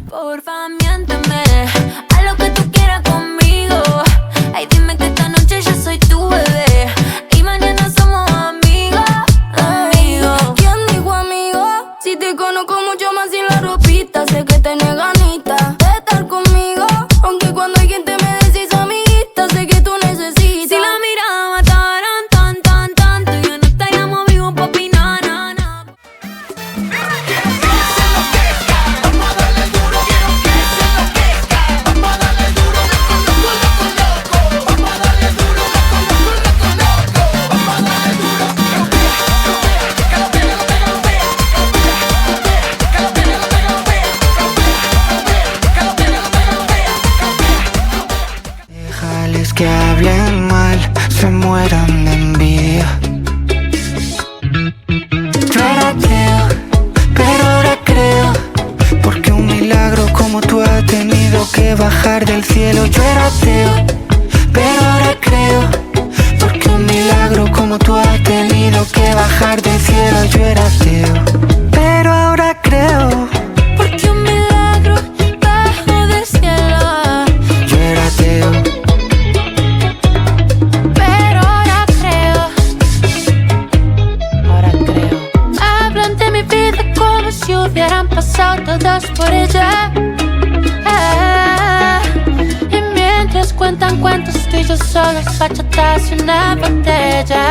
Porfa, miénteme, haz lo que tú quieras conmigo. Ay, dime que esta noche yo soy tu bebé y mañana somos amigos, amigos. ¿Quién dijo amigo? Si te conozco mucho más sin la ropita, sé que tenés ganitas de estar conmigo. Aunque cuando hay gente me decís amiguita, sé que tú necesitas. Si la mirada mataran tan, tan, tan, tú y yo no estaríamos vivos pa' opinar, na, na. Vamos a darle duro, quiero que se enloquezca. Vamos a darle duro, loco, loco, loco, loco. Vamos a darle duro, loco, loco, loco, loco. Vamos a darle duro, que lo pega, que lo pega, que lo pega, que lo pega, que lo pega, que lo pega, que lo pega, que lo pega, que lo pega. Déjales que hablen mal, se mueran de envidia. Yo era ateo, pero ahora creo, porque un milagro como tú ha tenido que bajar del cielo. Yo era ateo, pero ahora creo, porque un milagro como tú ha tenido que bajar del cielo. Yo era ateo, pero ahora creo, Porque un milagro bajo del cielo. yo era ateo. Pero ahora creo. Hablan de mi vida como si hubieran pasado todas por ella. Y mientras cuentan cuentos, tú y yo solos, bachatas y una botella.